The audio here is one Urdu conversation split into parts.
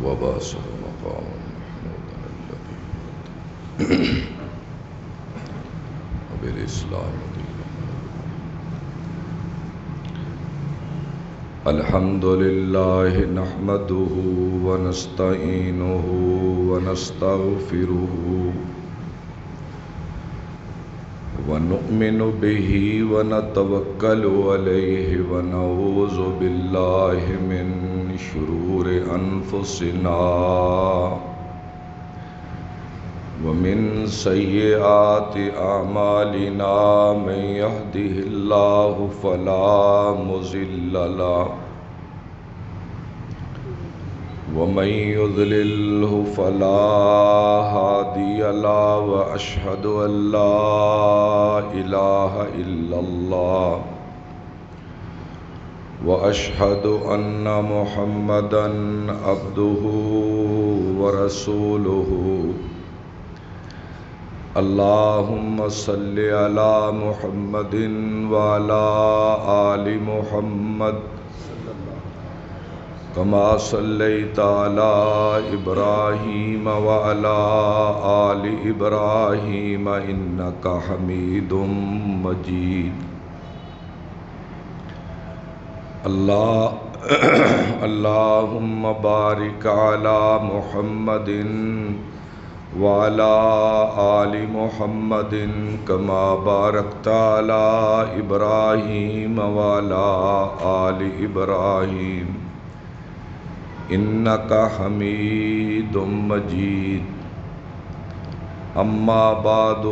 وباسط مقام محمودا الذي وبالإسلام دينا. الحمد لله نحمده ونستعينه ونستغفره ونؤمن به ونتوكل عليه ونعوذ بالله من شرور أنفسنا ومن سيئات أعمالنا من يهده الله فلا مضل له ومن يضلله فلا هادي له وأشهد أن لا إله إلا الله وأشهد أن محمدًا عبده ورسوله. اللهم صل على محمد وعلى آل محمد كما صليت على إبراهيم وعلى آل إبراهيم إنك حميد مجيد. اللهم بارك على محمد وعلى آل محمد كما باركت على إبراهيم وعلى آل إبراهيم إنك حميد مجيد. أما بعد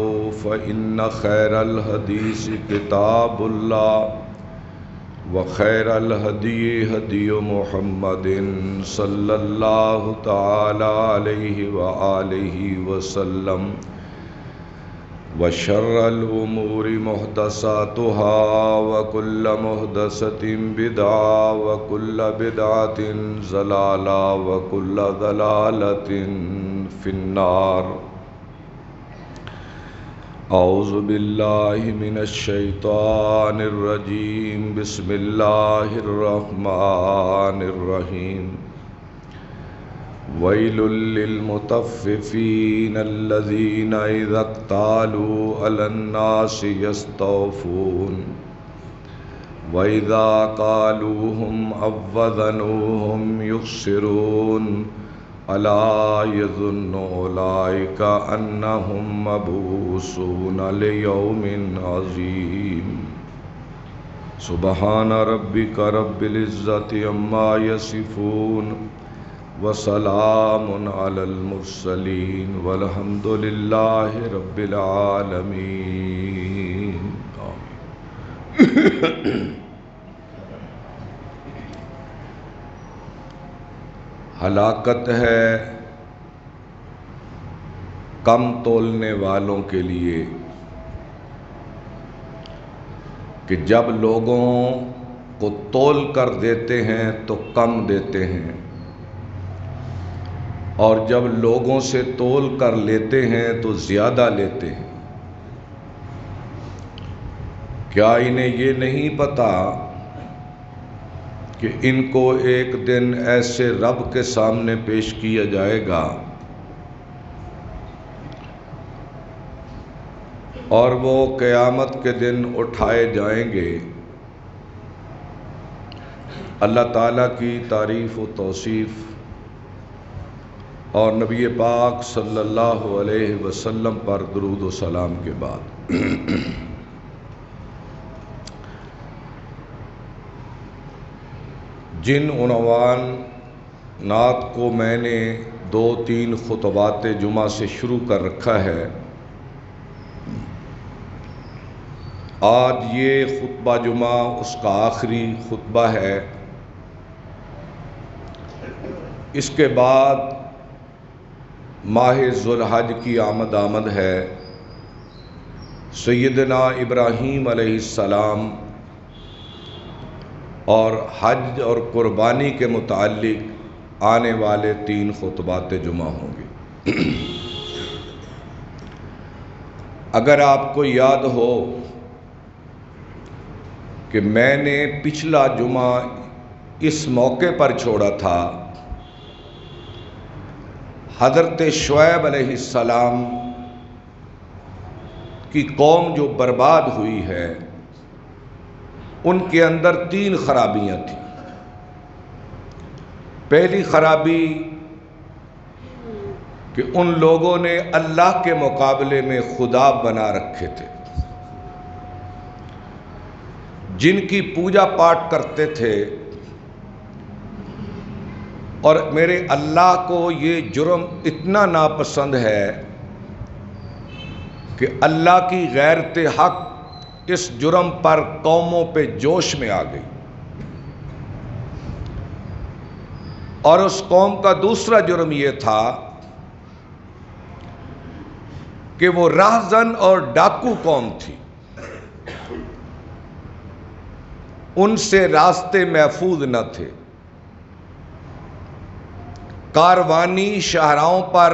فإن خير الحديث كتاب الله وخير الهدي هدي محمد صلى الله تعالى عليه وآله وسلم وشر الأمور محدثاتها وكل محدثة بدعة وكل بدعة ضلالة وكل ضلالة في النار. اعوذ باللہ من الشیطان الرجیم. بسم اللہ الرحمن الرحیم. ویل للمطففین الذین اذا اکتالوا علی الناس یستوفون واذا قالوهم او وزنوهم یخسرون. الا يظن اولئك انهم مبعوثون ليوم عظيم. سبحان ربك رب العزة عما يصفون وسلام على المرسلين والحمد لله رب العالمين. ہلاکت ہے کم تولنے والوں کے لیے کہ جب لوگوں کو تول کر دیتے ہیں تو کم دیتے ہیں، اور جب لوگوں سے تول کر لیتے ہیں تو زیادہ لیتے ہیں. کیا انہیں یہ نہیں پتا کہ ان کو ایک دن ایسے رب کے سامنے پیش کیا جائے گا اور وہ قیامت کے دن اٹھائے جائیں گے. اللہ تعالیٰ کی تعریف و توصیف اور نبی پاک صلی اللہ علیہ وسلم پر درود و سلام کے بعد جن عنوانات کو میں نے 2-3 خطبات جمعہ سے شروع کر رکھا ہے، آج یہ خطبہ جمعہ اس کا آخری خطبہ ہے. اس کے بعد ماہ ذوالحج کی آمد ہے. سیدنا ابراہیم علیہ السلام اور حج اور قربانی کے متعلق آنے والے 3 خطبات جمعہ ہوں گے. اگر آپ کو یاد ہو کہ میں نے پچھلا جمعہ اس موقع پر چھوڑا تھا حضرت شعیب علیہ السلام کی قوم جو برباد ہوئی ہے، ان کے اندر 3 خرابیاں تھیں۔ پہلی خرابی کہ ان لوگوں نے اللہ کے مقابلے میں خدا بنا رکھے تھے، جن کی پوجا پاٹ کرتے تھے، اور میرے اللہ کو یہ جرم اتنا ناپسند ہے کہ اللہ کی غیرت حق اس جرم پر قوموں پہ جوش میں آ گئی۔ اور اس قوم کا دوسرا جرم یہ تھا کہ وہ راہزن اور ڈاکو قوم تھی، ان سے راستے محفوظ نہ تھے۔ کاروانی شاہراہوں پر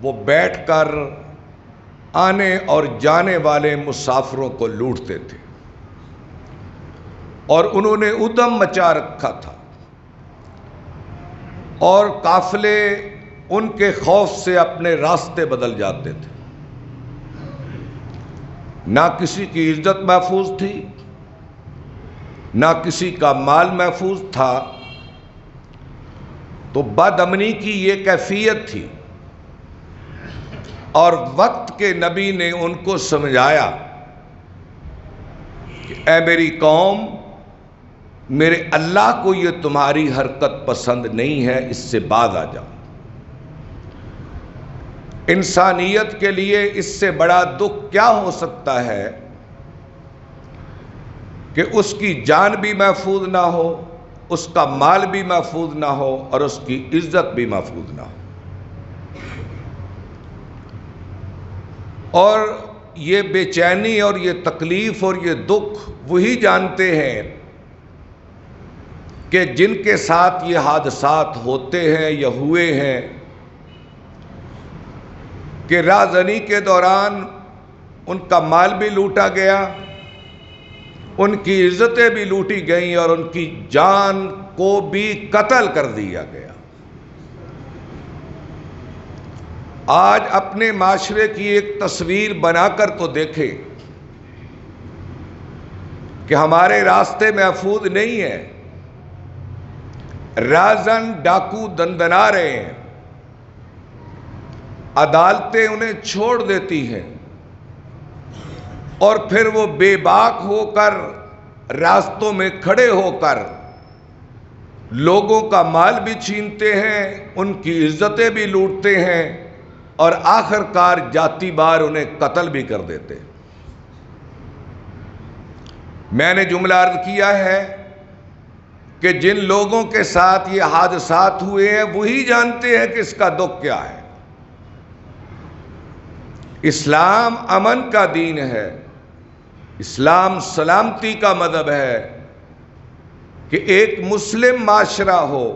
وہ بیٹھ کر آنے اور جانے والے مسافروں کو لوٹتے تھے، اور انہوں نے ادھم مچا رکھا تھا، اور قافلے ان کے خوف سے اپنے راستے بدل جاتے تھے۔ نہ کسی کی عزت محفوظ تھی، نہ کسی کا مال محفوظ تھا، تو بد امنی کی یہ کیفیت تھی۔ اور وقت کے نبی نے ان کو سمجھایا کہ اے میری قوم، میرے اللہ کو یہ تمہاری حرکت پسند نہیں ہے، اس سے باز آ جاؤ۔ انسانیت کے لیے اس سے بڑا دکھ کیا ہو سکتا ہے کہ اس کی جان بھی محفوظ نہ ہو، اس کا مال بھی محفوظ نہ ہو، اور اس کی عزت بھی محفوظ نہ ہو۔ اور یہ بے چینی اور یہ تکلیف اور یہ دکھ وہی جانتے ہیں کہ جن کے ساتھ یہ حادثات ہوتے ہیں یا ہوئے ہیں، کہ رازنی کے دوران ان کا مال بھی لوٹا گیا، ان کی عزتیں بھی لوٹی گئیں، اور ان کی جان کو بھی قتل کر دیا گیا۔ آج اپنے معاشرے کی ایک تصویر بنا کر تو دیکھیں کہ ہمارے راستے محفوظ نہیں ہیں، رازن ڈاکو دندنا رہے ہیں، عدالتیں انہیں چھوڑ دیتی ہیں، اور پھر وہ بے باک ہو کر راستوں میں کھڑے ہو کر لوگوں کا مال بھی چھینتے ہیں، ان کی عزتیں بھی لوٹتے ہیں، اور آخر کار جاتی بار انہیں قتل بھی کر دیتے ہیں۔ میں نے جملہ عرض کیا ہے کہ جن لوگوں کے ساتھ یہ حادثات ہوئے ہیں وہی جانتے ہیں کہ اس کا دکھ کیا ہے۔ اسلام امن کا دین ہے، اسلام سلامتی کا مذہب ہے، کہ ایک مسلم معاشرہ ہو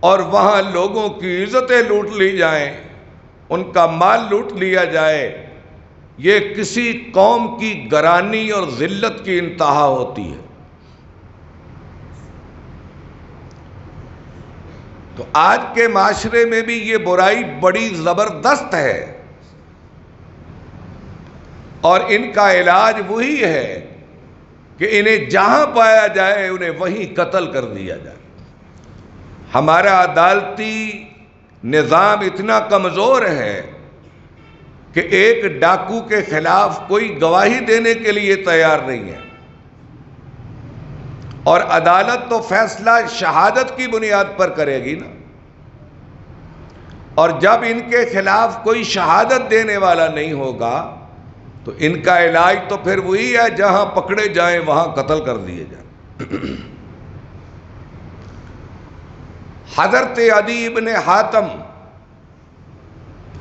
اور وہاں لوگوں کی عزتیں لوٹ لی جائیں، ان کا مال لوٹ لیا جائے، یہ کسی قوم کی گرانی اور ذلت کی انتہا ہوتی ہے۔ تو آج کے معاشرے میں بھی یہ برائی بڑی زبردست ہے، اور ان کا علاج وہی ہے کہ انہیں جہاں پایا جائے انہیں وہیں قتل کر دیا جائے۔ ہمارا عدالتی نظام اتنا کمزور ہے کہ ایک ڈاکو کے خلاف کوئی گواہی دینے کے لیے تیار نہیں ہے، اور عدالت تو فیصلہ شہادت کی بنیاد پر کرے گی نا، اور جب ان کے خلاف کوئی شہادت دینے والا نہیں ہوگا تو ان کا علاج تو پھر وہی ہے، جہاں پکڑے جائیں وہاں قتل کر دیے جائیں۔ حضرت عدی بن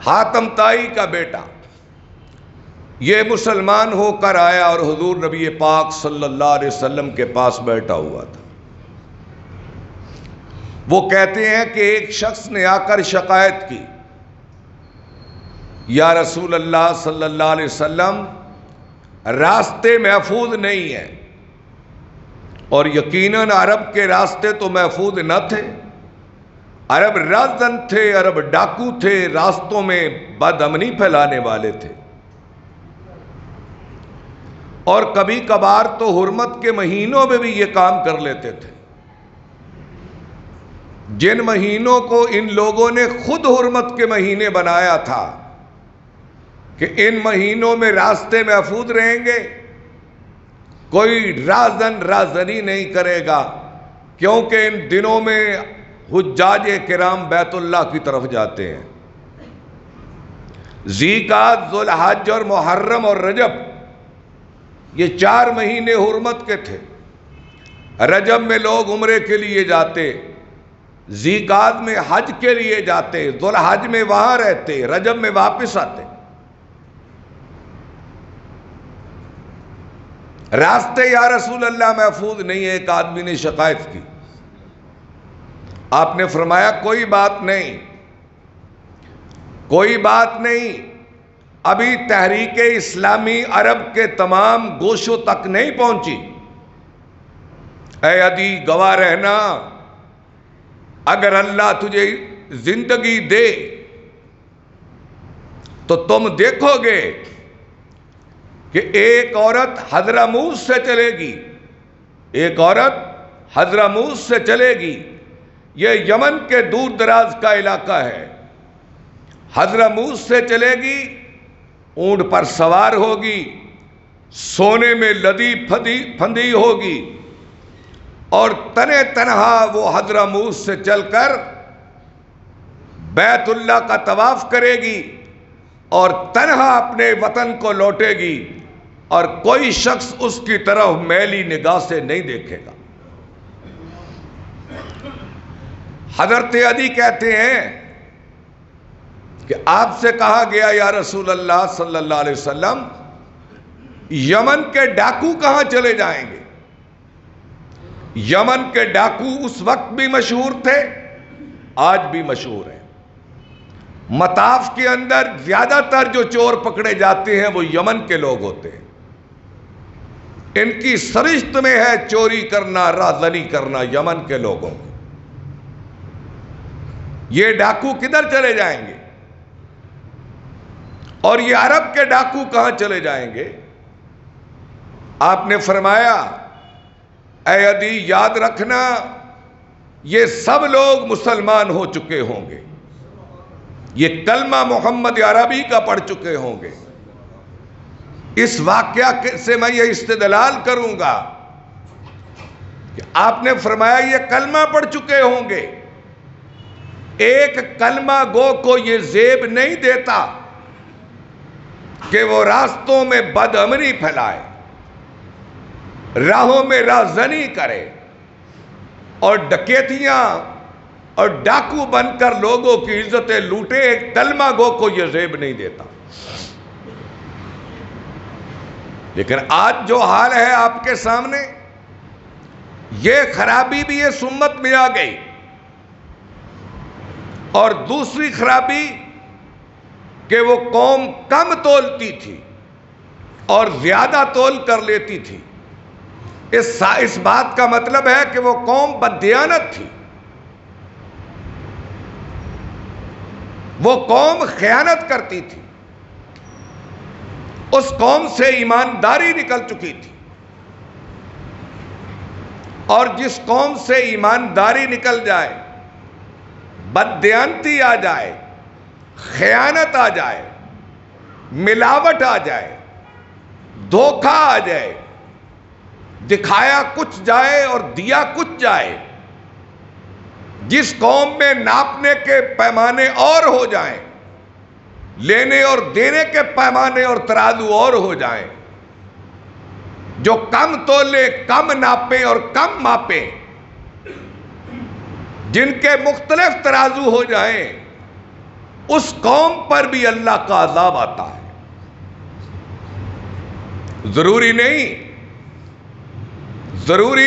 حاتم طائی کا بیٹا، یہ مسلمان ہو کر آیا اور حضور نبی پاک صلی اللہ علیہ وسلم کے پاس بیٹھا ہوا تھا۔ وہ کہتے ہیں کہ ایک شخص نے آ کر شکایت کی، یا رسول اللہ صلی اللہ علیہ وسلم، راستے محفوظ نہیں ہیں، اور یقیناً عرب کے راستے تو محفوظ نہ تھے، عرب رازن تھے، عرب ڈاکو تھے، راستوں میں بد امنی پھیلانے والے تھے، اور کبھی کبھار تو حرمت کے مہینوں میں بھی یہ کام کر لیتے تھے، جن مہینوں کو ان لوگوں نے خود حرمت کے مہینے بنایا تھا کہ ان مہینوں میں راستے محفوظ رہیں گے، کوئی رازن رازنی نہیں کرے گا، کیونکہ ان دنوں میں حجاج کرام بیت اللہ کی طرف جاتے ہیں۔ ذوالقعدہ، ذوالحج اور محرم اور رجب، یہ 4 مہینے حرمت کے تھے۔ رجب میں لوگ عمرے کے لیے جاتے، ذوالقعدہ میں حج کے لیے جاتے، ذوالحج میں وہاں رہتے، رجب میں واپس آتے۔ راستے یا رسول اللہ محفوظ نہیں ہے۔ ایک آدمی نے شکایت کی، آپ نے فرمایا کوئی بات نہیں، کوئی بات نہیں، ابھی تحریک اسلامی عرب کے تمام گوشوں تک نہیں پہنچی۔ اے عدی گواہ رہنا، اگر اللہ تجھے زندگی دے تو تم دیکھو گے کہ ایک عورت حضرموت سے چلے گی، ایک عورت حضرموت سے چلے گی، یہ یمن کے دور دراز کا علاقہ ہے، حضرموت سے چلے گی، اونٹ پر سوار ہوگی، سونے میں لدی پھندی ہوگی، اور تنہ تنہا وہ حضرموت سے چل کر بیت اللہ کا طواف کرے گی، اور تنہا اپنے وطن کو لوٹے گی، اور کوئی شخص اس کی طرف میلی نگاہ سے نہیں دیکھے گا۔ حضرت عدی کہتے ہیں کہ آپ سے کہا گیا یا رسول اللہ صلی اللہ علیہ وسلم، یمن کے ڈاکو کہاں چلے جائیں گے؟ یمن کے ڈاکو اس وقت بھی مشہور تھے، آج بھی مشہور ہیں۔ مطاف کے اندر زیادہ تر جو چور پکڑے جاتے ہیں وہ یمن کے لوگ ہوتے ہیں۔ ان کی سرشت میں ہے چوری کرنا، رازنی کرنا یمن کے لوگوں کو۔ یہ ڈاکو کدھر چلے جائیں گے؟ اور یہ عرب کے ڈاکو کہاں چلے جائیں گے؟ آپ نے فرمایا اے عدی یاد رکھنا، یہ سب لوگ مسلمان ہو چکے ہوں گے، یہ کلمہ محمد عربی کا پڑھ چکے ہوں گے۔ اس واقعہ سے میں یہ استدلال کروں گا کہ آپ نے فرمایا یہ کلمہ پڑھ چکے ہوں گے، ایک کلمہ گو کو یہ زیب نہیں دیتا کہ وہ راستوں میں بد امنی پھیلائے، راہوں میں رازنی کرے، اور ڈکیتیاں اور ڈاکو بن کر لوگوں کی عزتیں لوٹے۔ ایک کلمہ گو کو یہ زیب نہیں دیتا۔ لیکن آج جو حال ہے آپ کے سامنے، یہ خرابی بھی اس امت میں آ گئی، اور دوسری خرابی کہ وہ قوم کم تولتی تھی اور زیادہ تول کر لیتی تھی۔ اس بات کا مطلب ہے کہ وہ قوم بددیانت تھی، وہ قوم خیانت کرتی تھی، اس قوم سے ایمانداری نکل چکی تھی، اور جس قوم سے ایمانداری نکل جائے، بددیانتی آ جائے، خیانت آ جائے، ملاوٹ آ جائے، دھوکہ آ جائے، دکھایا کچھ جائے اور دیا کچھ جائے، جس قوم میں ناپنے کے پیمانے اور ہو جائیں، لینے اور دینے کے پیمانے اور ترازو اور ہو جائیں، جو کم تولے، کم ناپے اور کم ماپے، جن کے مختلف ترازو ہو جائیں، اس قوم پر بھی اللہ کا عذاب آتا ہے۔ ضروری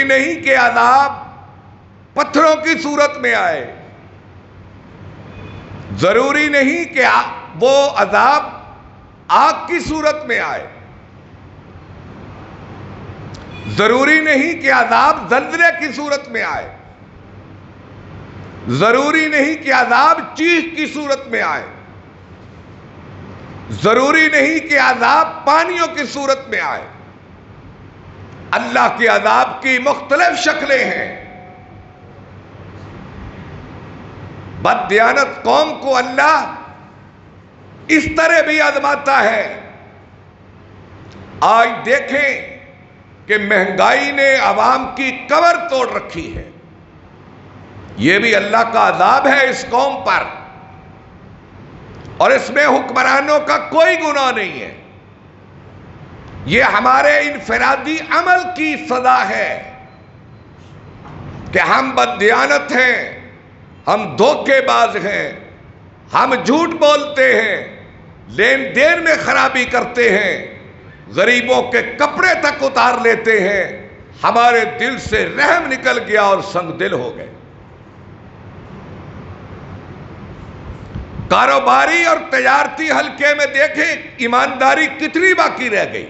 نہیں کہ عذاب پتھروں کی صورت میں آئے، ضروری نہیں کہ وہ عذاب آگ کی صورت میں آئے، ضروری نہیں کہ عذاب زلزلے کی صورت میں آئے، ضروری نہیں کہ عذاب چیخ کی صورت میں آئے، ضروری نہیں کہ عذاب پانیوں کی صورت میں آئے۔ اللہ کے عذاب کی مختلف شکلیں ہیں۔ بددیانت قوم کو اللہ اس طرح بھی آزماتا ہے۔ آج دیکھیں کہ مہنگائی نے عوام کی کمر توڑ رکھی ہے، یہ بھی اللہ کا عذاب ہے اس قوم پر، اور اس میں حکمرانوں کا کوئی گناہ نہیں ہے، یہ ہمارے انفرادی عمل کی سزا ہے کہ ہم بددیانت ہیں، ہم دھوکے باز ہیں، ہم جھوٹ بولتے ہیں، لین دین میں خرابی کرتے ہیں، غریبوں کے کپڑے تک اتار لیتے ہیں۔ ہمارے دل سے رحم نکل گیا اور سنگ دل ہو گئے۔ کاروباری اور تجارتی حلقے میں دیکھیں ایمانداری کتنی باقی رہ گئی۔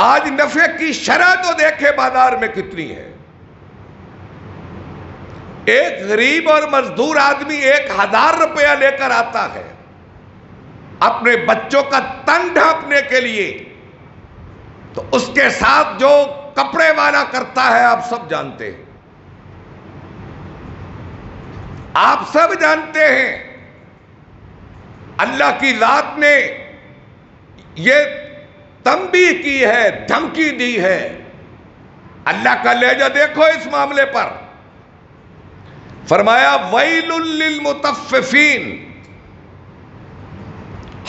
آج نفع کی شرح تو دیکھیں بازار میں کتنی ہے۔ ایک غریب اور مزدور آدمی 1000 روپیہ لے کر آتا ہے اپنے بچوں کا تن ڈھانپنے کے لیے، تو اس کے ساتھ جو کپڑے والا کرتا ہے آپ سب جانتے ہیں، آپ سب جانتے ہیں۔ اللہ کی ذات نے یہ تنبیہ کی ہے، دھمکی دی ہے۔ اللہ کا لہجہ دیکھو اس معاملے پر، فرمایا ویل للمطففین،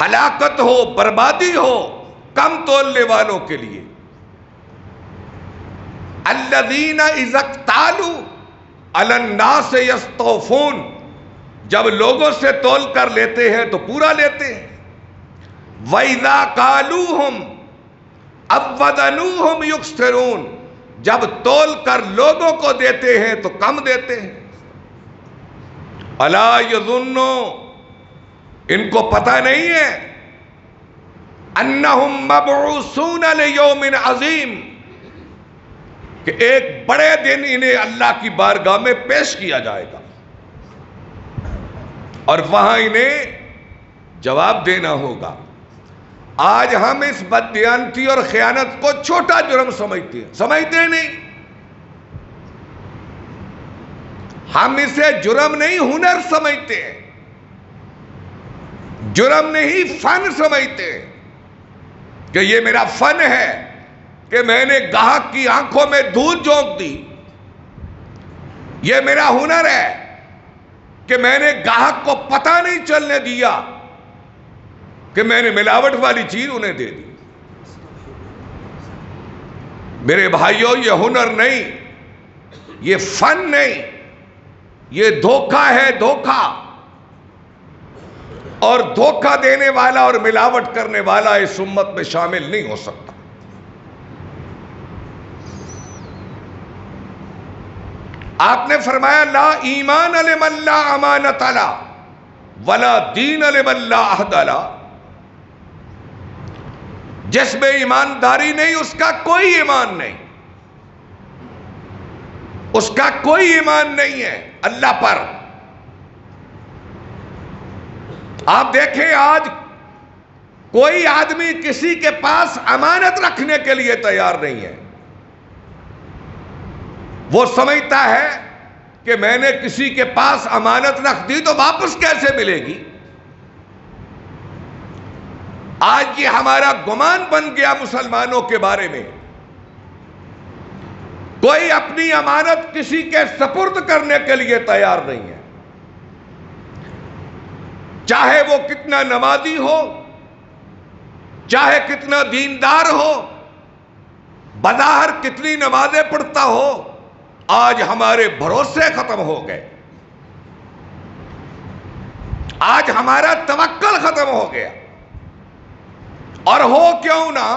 ہلاکت ہو، بربادی ہو کم تولنے والوں کے لیے۔ الذین اذا اکتالوا علی الناس یستوفون، جب لوگوں سے تول کر لیتے ہیں تو پورا لیتے ہیں۔ وَإِذَا قَالُوهُمْ أَوْ وَزَنُوهُمْ يُخْسِرُونَ، جب تول کر لوگوں کو دیتے ہیں تو کم دیتے ہیں۔ الا یظن، ان کو پتہ نہیں ہے، انہم مبعوثون لیوم عظیم، کہ ایک بڑے دن انہیں اللہ کی بارگاہ میں پیش کیا جائے گا اور وہاں انہیں جواب دینا ہوگا۔ آج ہم اس بددیانتی اور خیانت کو چھوٹا جرم سمجھتے نہیں، ہم اسے جرم نہیں ہنر سمجھتے، جرم نہیں فن سمجھتے، کہ یہ میرا فن ہے کہ میں نے گاہک کی آنکھوں میں دودھ جھونک دی، یہ میرا ہنر ہے کہ میں نے گاہک کو پتہ نہیں چلنے دیا کہ میں نے ملاوٹ والی چیز انہیں دے دی۔ میرے بھائیوں، یہ ہنر نہیں، یہ فن نہیں، یہ دھوکہ ہے، دھوکہ، اور دھوکہ دینے والا اور ملاوٹ کرنے والا اس امت میں شامل نہیں ہو سکتا۔ آپ نے فرمایا لا ایمان لمن لا امانت لا ولا دین لمن لا عہد لا، جس میں ایمانداری نہیں اس کا کوئی ایمان نہیں، اس کا کوئی ایمان نہیں ہے اللہ پر۔ آپ دیکھیں آج کوئی آدمی کسی کے پاس امانت رکھنے کے لیے تیار نہیں ہے۔ وہ سمجھتا ہے کہ میں نے کسی کے پاس امانت رکھ دی تو واپس کیسے ملے گی۔ آج یہ ہمارا گمان بن گیا مسلمانوں کے بارے میں، کوئی اپنی امانت کسی کے سپرد کرنے کے لیے تیار نہیں ہے، چاہے وہ کتنا نمازی ہو، چاہے کتنا دیندار ہو، بظاہر کتنی نمازیں پڑھتا ہو۔ آج ہمارے بھروسے ختم ہو گئے، آج ہمارا توکل ختم ہو گیا، اور ہو کیوں نہ،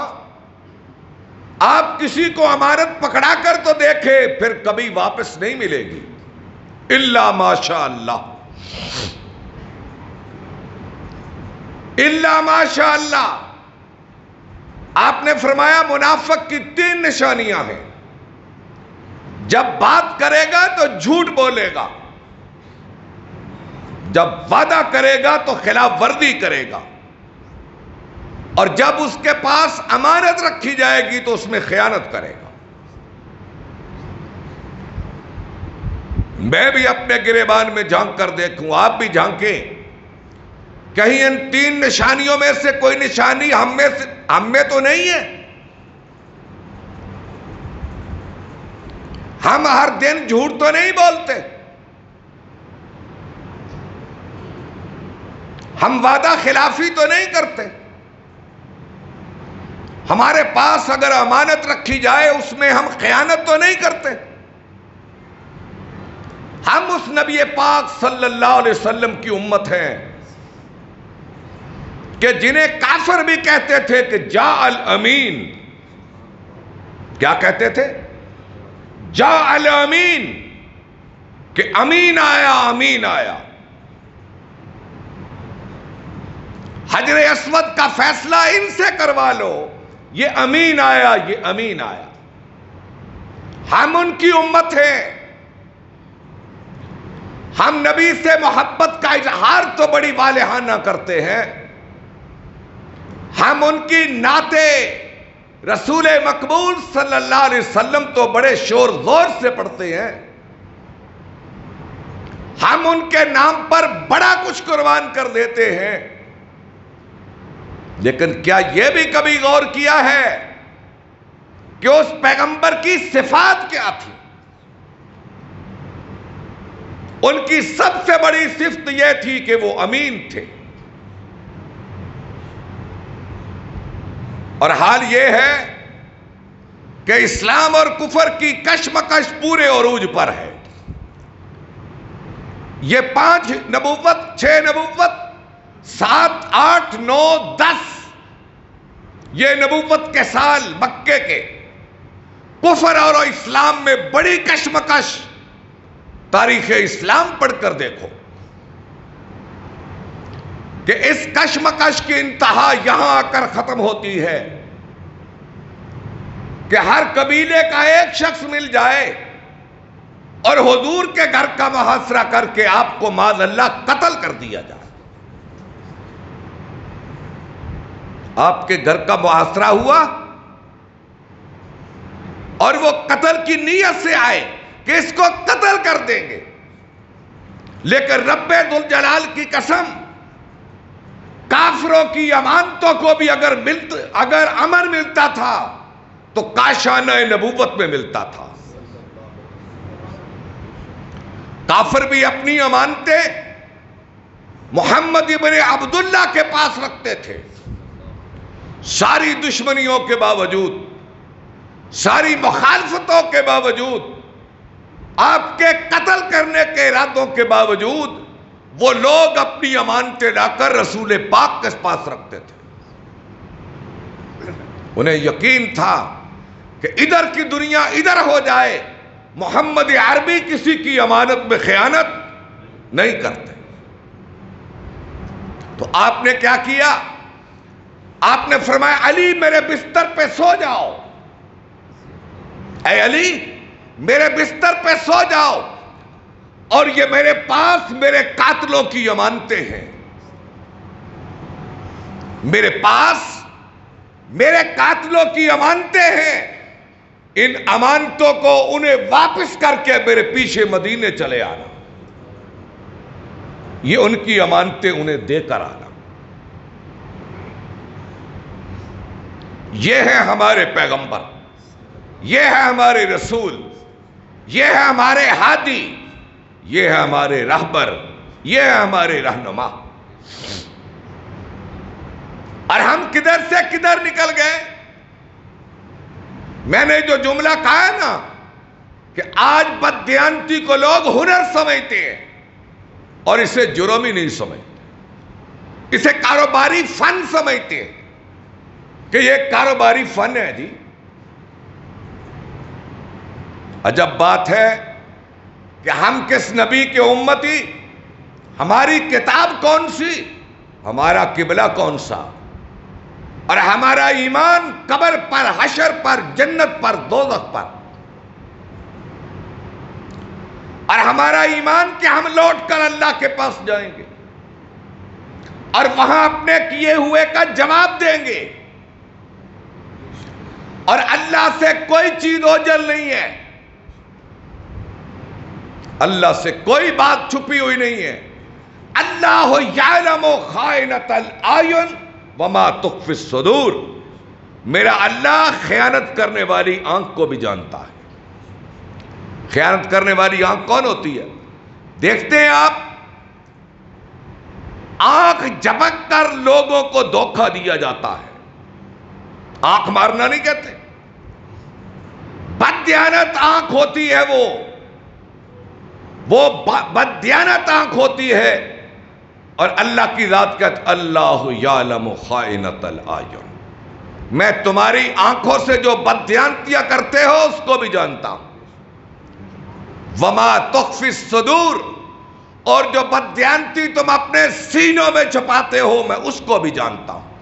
آپ کسی کو امانت پکڑا کر تو دیکھے، پھر کبھی واپس نہیں ملے گی الا ماشاء اللہ، الا ماشاء اللہ۔ آپ نے فرمایا منافق کی 3 نشانیاں ہیں۔ جب بات کرے گا تو جھوٹ بولے گا، جب وعدہ کرے گا تو خلاف ورزی کرے گا، اور جب اس کے پاس امانت رکھی جائے گی تو اس میں خیانت کرے گا۔ میں بھی اپنے گریبان میں جھانک کر دیکھوں، آپ بھی جھانکیں، کہیں ان تین نشانیوں میں سے کوئی نشانی ہم میں تو نہیں ہے۔ ہم ہر دن جھوٹ تو نہیں بولتے، ہم وعدہ خلافی تو نہیں کرتے، ہمارے پاس اگر امانت رکھی جائے اس میں ہم خیانت تو نہیں کرتے۔ ہم اس نبی پاک صلی اللہ علیہ وسلم کی امت ہیں کہ جنہیں کافر بھی کہتے تھے کہ جاء الامین، کیا کہتے تھے؟ جاء الامین، کہ امین آیا، امین آیا۔ حجر اسود کا فیصلہ ان سے کروا لو، یہ امین آیا، یہ امین آیا۔ ہم ان کی امت ہیں، ہم نبی سے محبت کا اظہار تو بڑی والہانہ کرتے ہیں، ہم ان کی نعتیں رسول مقبول صلی اللہ علیہ وسلم تو بڑے شور زور سے پڑھتے ہیں، ہم ان کے نام پر بڑا کچھ قربان کر دیتے ہیں، لیکن کیا یہ بھی کبھی غور کیا ہے کہ اس پیغمبر کی صفات کیا تھی؟ ان کی سب سے بڑی صفت یہ تھی کہ وہ امین تھے، اور حال یہ ہے کہ اسلام اور کفر کی کشمکش پورے عروج پر ہے۔ یہ 5 نبوت، 6 نبوت، 7، 8، 9، 10 یہ نبوت کے سال مکے کے کفر اور اسلام میں بڑی کشمکش، تاریخ اسلام پڑھ کر دیکھو کہ اس کشمکش کی انتہا یہاں آ کر ختم ہوتی ہے کہ ہر قبیلے کا ایک شخص مل جائے اور حضور کے گھر کا محاصرہ کر کے آپ کو معاذ اللہ قتل کر دیا جائے۔ آپ کے گھر کا محاصرہ ہوا اور وہ قتل کی نیت سے آئے کہ اس کو قتل کر دیں گے، لیکن رب ذوالجلال کی قسم، کافروں کی امانتوں کو بھی اگر امن ملتا تھا تو کاشانہ نبوت میں ملتا تھا۔ کافر بھی اپنی امانتیں محمد ابن عبداللہ کے پاس رکھتے تھے، ساری دشمنیوں کے باوجود، ساری مخالفتوں کے باوجود، آپ کے قتل کرنے کے ارادوں کے باوجود، وہ لوگ اپنی امانتیں لا کر رسول پاک کے پاس رکھتے تھے۔ انہیں یقین تھا کہ ادھر کی دنیا ادھر ہو جائے، محمد عربی کسی کی امانت میں خیانت نہیں کرتے۔ تو آپ نے کیا کیا؟ آپ نے فرمایا علی میرے بستر پہ سو جاؤ، اے علی میرے بستر پہ سو جاؤ، اور یہ میرے پاس میرے قاتلوں کی امانتیں ہیں، میرے پاس میرے قاتلوں کی امانتیں ہیں، ان امانتوں کو انہیں واپس کر کے میرے پیچھے مدینے چلے آنا، یہ ان کی امانتیں انہیں دے کر آنا۔ یہ ہے ہمارے پیغمبر، یہ ہے ہمارے رسول، یہ ہے ہمارے ہادی، یہ ہے ہمارے رہبر، یہ ہے ہمارے رہنما۔ اور ہم کدھر سے کدھر نکل گئے؟ میں نے جو جملہ کہا ہے نا کہ آج بددیانتی کو لوگ ہنر سمجھتے ہیں اور اسے جرم ہی نہیں سمجھتے، اسے کاروباری فن سمجھتے ہیں کہ یہ کاروباری فن ہے۔ جی عجب بات ہے کہ ہم کس نبی کے امتی، ہماری کتاب کون سی، ہمارا قبلہ کون سا، اور ہمارا ایمان قبر پر، حشر پر، جنت پر، دوزخ پر۔ اور ہمارا ایمان کہ ہم لوٹ کر اللہ کے پاس جائیں گے اور وہاں اپنے کیے ہوئے کا جواب دیں گے، اور اللہ سے کوئی چیز اوجھل نہیں ہے، اللہ سے کوئی بات چھپی ہوئی نہیں ہے۔ اللہ یعلم خائنۃ الاعین وما تخفی الصدور، میرا اللہ خیانت کرنے والی آنکھ کو بھی جانتا ہے۔ خیانت کرنے والی آنکھ کون ہوتی ہے؟ دیکھتے ہیں آپ، آنکھ جھپک کر لوگوں کو دھوکہ دیا جاتا ہے، آنکھ مارنا نہیں کہتے، بددیانت آنکھ ہوتی ہے، وہ بددیانت آنکھ ہوتی ہے، اور اللہ کی ذات کہتے اللہ یعلم خائنۃ الاعین، میں تمہاری آنکھوں سے جو بددیانتیاں کرتے ہو اس کو بھی جانتا ہوں، وما تخفی الصدور، اور جو بددیانتی تم اپنے سینوں میں چھپاتے ہو میں اس کو بھی جانتا ہوں۔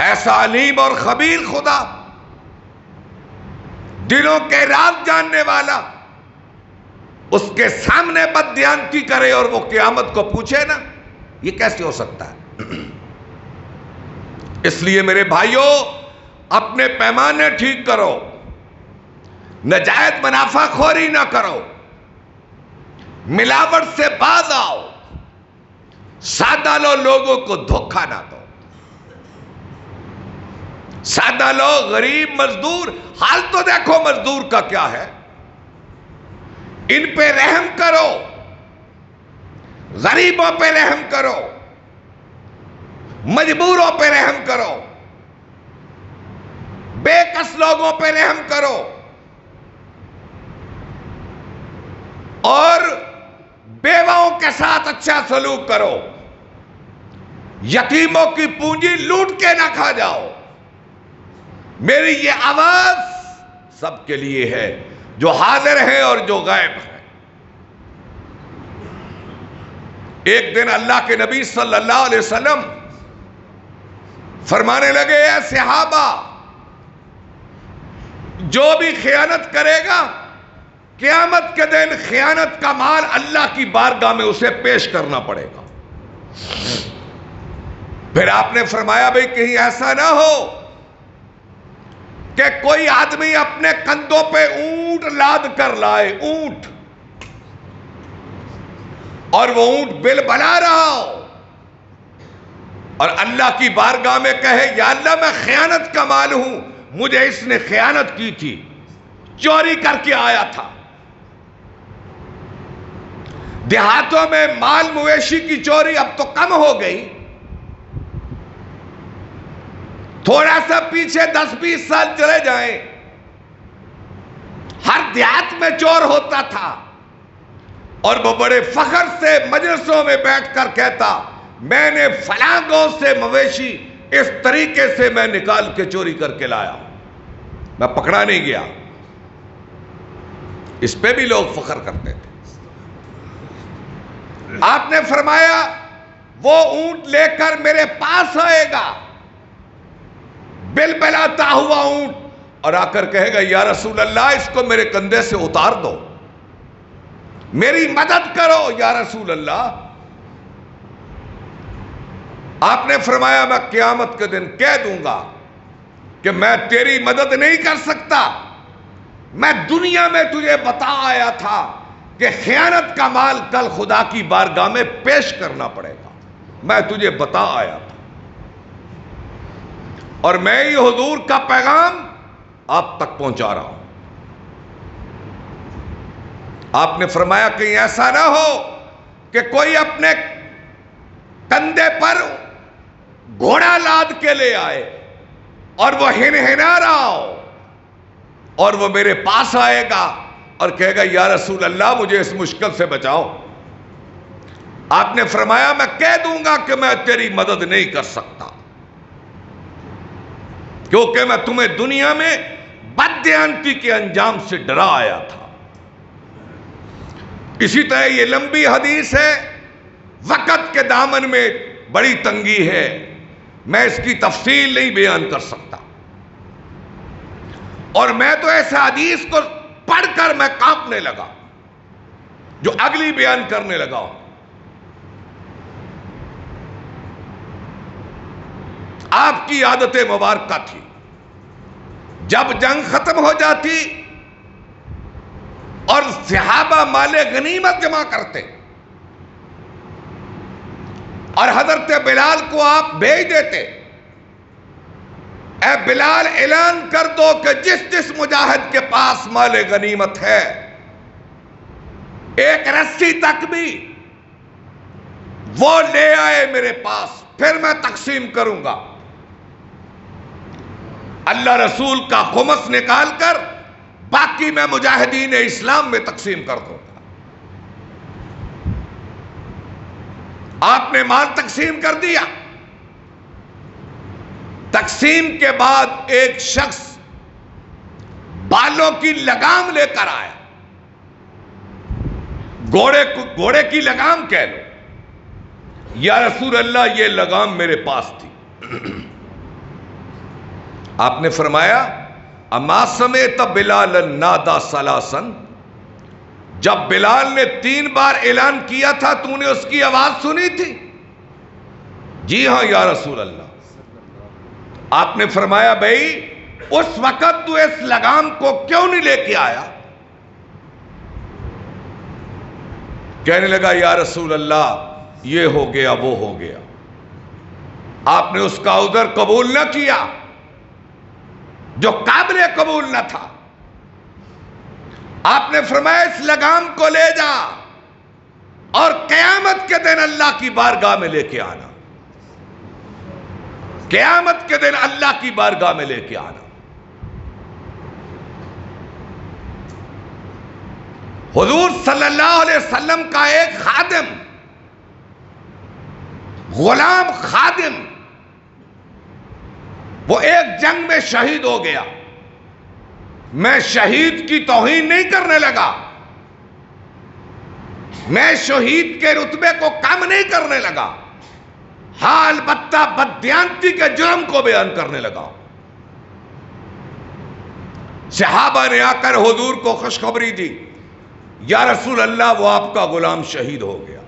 ایسا علیم اور خبیر خدا، دلوں کے راز جاننے والا، اس کے سامنے بددیانتی کرے اور وہ قیامت کو پوچھے نا، یہ کیسے ہو سکتا ہے؟ اس لیے میرے بھائیوں، اپنے پیمانے ٹھیک کرو، نجائز منافع خوری نہ کرو، ملاوٹ سے باز آؤ، سادہ لو، لوگوں کو دھوکہ نہ دو، سادہ لو، غریب مزدور، حال تو دیکھو مزدور کا کیا ہے، ان پہ رحم کرو، غریبوں پہ رحم کرو، مجبوروں پہ رحم کرو، بے کس لوگوں پہ رحم کرو، اور بیواؤں کے ساتھ اچھا سلوک کرو، یتیموں کی پونجی لوٹ کے نہ کھا جاؤ۔ میری یہ آواز سب کے لیے ہے، جو حاضر ہیں اور جو غائب ہیں۔ ایک دن اللہ کے نبی صلی اللہ علیہ وسلم فرمانے لگے، اے صحابہ، جو بھی خیانت کرے گا قیامت کے دن خیانت کا مال اللہ کی بارگاہ میں اسے پیش کرنا پڑے گا۔ پھر آپ نے فرمایا بھئی کہیں ایسا نہ ہو کہ کوئی آدمی اپنے کندھوں پہ اونٹ لاد کر لائے، اونٹ، اور وہ اونٹ بل بلا رہا ہو اور اللہ کی بارگاہ میں کہے یا اللہ میں خیانت کا مال ہوں، مجھے اس نے خیانت کی تھی، چوری کر کے آیا تھا۔ دیہاتوں میں مال مویشی کی چوری اب تو کم ہو گئی، تھوڑا سا پیچھے 10-20 سال چلے جائیں، ہر دیہات میں چور ہوتا تھا، اور وہ بڑے فخر سے مجلسوں میں بیٹھ کر کہتا میں نے فلاں گاؤں سے مویشی اس طریقے سے میں نکال کے چوری کر کے لایا، میں پکڑا نہیں گیا۔ اس پہ بھی لوگ فخر کرتے تھے۔ آپ نے فرمایا وہ اونٹ لے کر میرے پاس آئے گا، بل بلاتا ہوا اونٹ، اور آ کر کہے گا یا رسول اللہ اس کو میرے کندھے سے اتار دو، میری مدد کرو یا رسول اللہ۔ آپ نے فرمایا میں قیامت کے دن کہہ دوں گا کہ میں تیری مدد نہیں کر سکتا، میں دنیا میں تجھے بتا آیا تھا کہ خیانت کا مال کل خدا کی بارگاہ میں پیش کرنا پڑے گا، میں تجھے بتا آیا تھا، اور میں ہی حضور کا پیغام آپ تک پہنچا رہا ہوں۔ آپ نے فرمایا کہیں ایسا نہ ہو کہ کوئی اپنے کندھے پر گھوڑا لاد کے لے آئے اور وہ ہنہنا رہا ہو، اور وہ میرے پاس آئے گا اور کہے گا یا رسول اللہ مجھے اس مشکل سے بچاؤ۔ آپ نے فرمایا میں کہہ دوں گا کہ میں تیری مدد نہیں کر سکتا، کیونکہ میں تمہیں دنیا میں بددیانتی کے انجام سے ڈرا آیا تھا۔ اسی طرح یہ لمبی حدیث ہے، وقت کے دامن میں بڑی تنگی ہے، میں اس کی تفصیل نہیں بیان کر سکتا، اور میں تو ایسا حدیث کو پڑھ کر میں کانپنے لگا، جو اگلی بیان کرنے لگا ہوں۔ آپ کی عادت مبارکہ تھی، جب جنگ ختم ہو جاتی اور صحابہ مال غنیمت جمع کرتے اور حضرت بلال کو آپ بھیج دیتے، اے بلال اعلان کر دو کہ جس جس مجاہد کے پاس مال غنیمت ہے ایک رسی تک بھی وہ لے آئے میرے پاس، پھر میں تقسیم کروں گا۔ اللہ رسول کا خمس نکال کر باقی میں مجاہدین اسلام میں تقسیم کر دوں گا۔ آپ نے مال تقسیم کر دیا۔ تقسیم کے بعد ایک شخص بالوں کی لگام لے کر آیا، گھوڑے کی لگام کہہ لو۔ یا رسول اللہ، یہ لگام میرے پاس تھی۔ آپ نے فرمایا اما سمعت بلالا نادا ثلاثا، جب بلال نے 3 بار اعلان کیا تھا تو نے اس کی آواز سنی تھی؟ جی ہاں یا رسول اللہ۔ آپ نے فرمایا بھائی اس وقت تو اس لگام کو کیوں نہیں لے کے آیا؟ کہنے لگا یا رسول اللہ یہ ہو گیا وہ ہو گیا۔ آپ نے اس کا عذر قبول نہ کیا جو قابل قبول نہ تھا۔ آپ نے فرمایا اس لگام کو لے جا اور قیامت کے دن اللہ کی بارگاہ میں لے کے آنا، قیامت کے دن اللہ کی بارگاہ میں لے کے آنا۔ حضور صلی اللہ علیہ وسلم کا ایک خادم، غلام خادم، وہ ایک جنگ میں شہید ہو گیا۔ میں شہید کی توہین نہیں کرنے لگا، میں شہید کے رتبے کو کم نہیں کرنے لگا، ہاں البتہ بددیانتی کے جرم کو بیان کرنے لگا۔ صحابہ نے آ کر حضور کو خوشخبری دی، یا رسول اللہ وہ آپ کا غلام شہید ہو گیا۔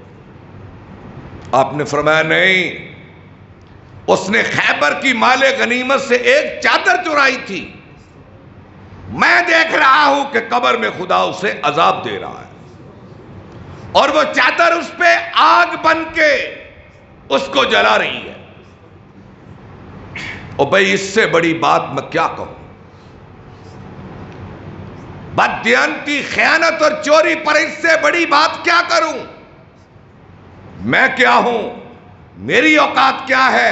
آپ نے فرمایا نہیں، اس نے خیبر کی مال غنیمت سے ایک چادر چرائی تھی، میں دیکھ رہا ہوں کہ قبر میں خدا اسے عذاب دے رہا ہے اور وہ چادر اس پہ آگ بن کے اس کو جلا رہی ہے۔ اور بھئی اس سے بڑی بات میں کیا کہوں؟ بددیانتی، خیانت اور چوری پر اس سے بڑی بات کیا کروں؟ میں کیا ہوں؟ میری اوقات کیا ہے؟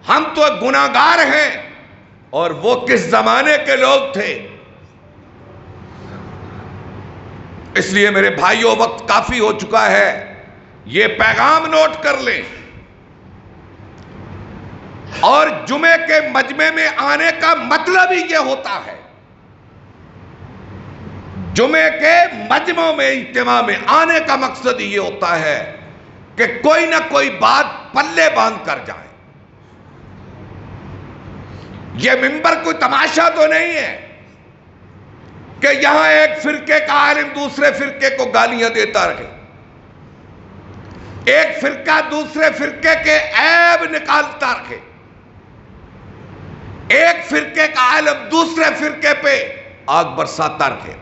ہم تو گناہگار ہیں، اور وہ کس زمانے کے لوگ تھے۔ اس لیے میرے بھائیوں وقت کافی ہو چکا ہے، یہ پیغام نوٹ کر لیں، اور جمعے کے مجمع میں آنے کا مطلب ہی یہ ہوتا ہے، جمعے کے مجمع میں اجتماع میں آنے کا مقصد یہ ہوتا ہے کہ کوئی نہ کوئی بات پلے باندھ کر جائے۔ یہ منبر کوئی تماشا تو نہیں ہے کہ یہاں ایک فرقے کا عالم دوسرے فرقے کو گالیاں دیتا رہے، ایک فرقہ دوسرے فرقے کے عیب نکالتا رہے، ایک فرقے کا عالم دوسرے فرقے پہ آگ برساتا رہے۔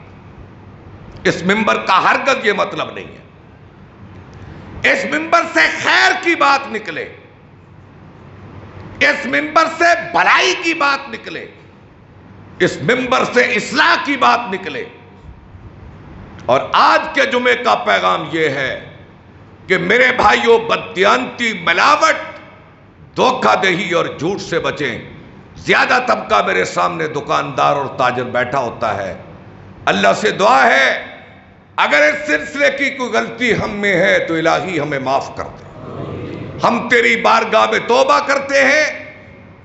اس منبر کا ہرگز یہ مطلب نہیں ہے۔ اس منبر سے خیر کی بات نکلے، اس منبر سے بھلائی کی بات نکلے، اس منبر سے اصلاح کی بات نکلے۔ اور آج کے جمعے کا پیغام یہ ہے کہ میرے بھائیوں، بددیانتی، ملاوٹ، دھوکہ دہی اور جھوٹ سے بچیں۔ زیادہ طبقہ میرے سامنے دکاندار اور تاجر بیٹھا ہوتا ہے، اللہ سے دعا ہے اگر اس سلسلے کی کوئی غلطی ہم میں ہے تو الہی ہمیں معاف کر دے۔ ہم تیری بارگاہ میں توبہ کرتے ہیں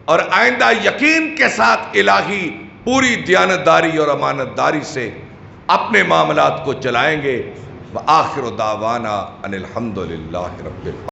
اور آئندہ یقین کے ساتھ الہی پوری دیانتداری اور امانت داری سے اپنے معاملات کو چلائیں گے۔ وآخر دعوانا ان الحمدللہ رب العالمین۔